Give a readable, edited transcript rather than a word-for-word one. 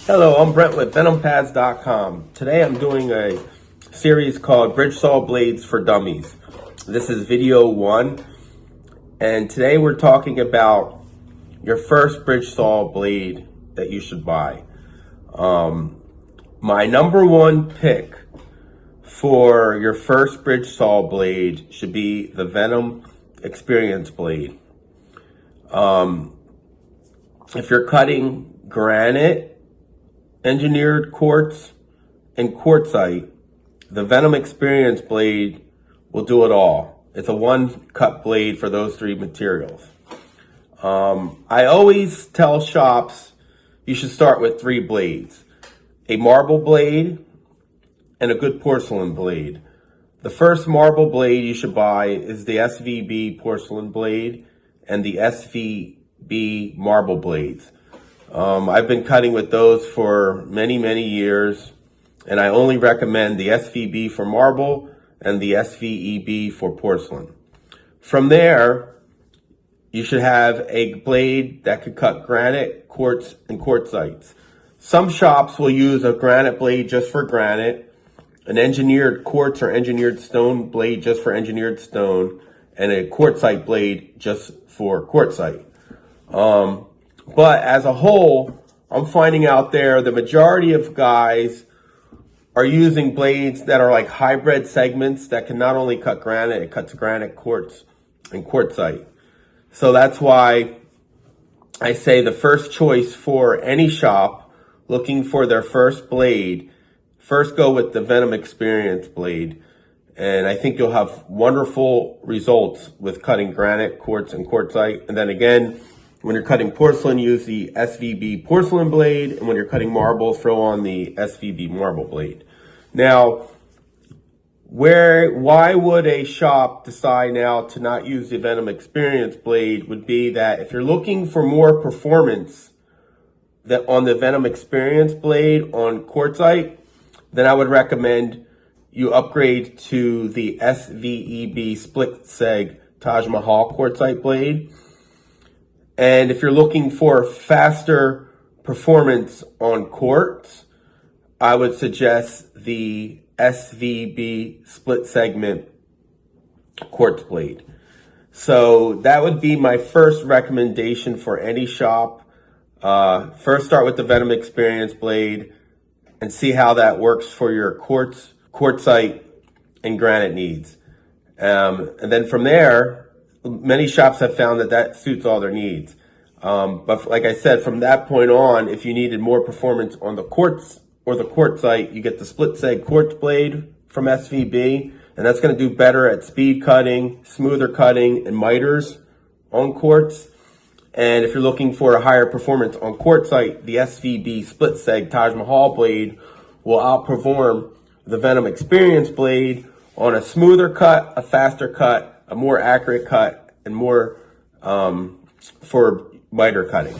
Hello, I'm Brent with VenomPads.com. Today I'm doing a series called Bridge Saw Blades for Dummies. This is video 1, and today we're talking about your first bridge saw blade that you should buy. My number 1 pick for your first bridge saw blade should be the Venom Experience blade. If you're cutting granite, engineered quartz, and quartzite, the Venom Experience blade will do it all. It's a one-cut blade for those 3 materials. I always tell shops you should start with 3 blades: a marble blade and a good porcelain blade. The first marble blade you should buy is the SVB porcelain blade and the SVB marble blades. I've been cutting with those for many years, and I only recommend the SVB for marble and the SVEB for porcelain. From there, you should have a blade that could cut granite, quartz, and quartzites. Some shops will use a granite blade just for granite, an engineered quartz or engineered stone blade just for engineered stone, and a quartzite blade just for quartzite. But as a whole, I'm finding out there the majority of guys are using blades that are like hybrid segments that can not only cut granite, it cuts granite, quartz, and quartzite. So that's why I say the first choice for any shop looking for their first blade, first go with the Venom Experience blade. And I think you'll have wonderful results with cutting granite, quartz, and quartzite. And then again, when you're cutting porcelain, use the SVB porcelain blade. And when you're cutting marble, throw on the SVB marble blade. Now, why would a shop decide now to not use the Venom Experience blade would be that if you're looking for more performance on the Venom Experience blade on quartzite, then I would recommend you upgrade to the SVEB split seg Taj Mahal quartzite blade. And if you're looking for faster performance on quartz, I would suggest the SVB split segment quartz blade. So that would be my first recommendation for any shop. First start with the Venom Experience blade and see how that works for your quartz, quartzite, and granite needs. And then from there, many shops have found that suits all their needs. But like I said, from that point on, if you needed more performance on the quartz or the quartzite, you get the split seg quartz blade from SVB, and that's going to do better at speed cutting, smoother cutting, and miters on quartz. And if you're looking for a higher performance on quartzite, the SVB split seg Taj Mahal blade will outperform the Venom Experience blade on a smoother cut, a faster cut, a more accurate cut, and more for miter cutting.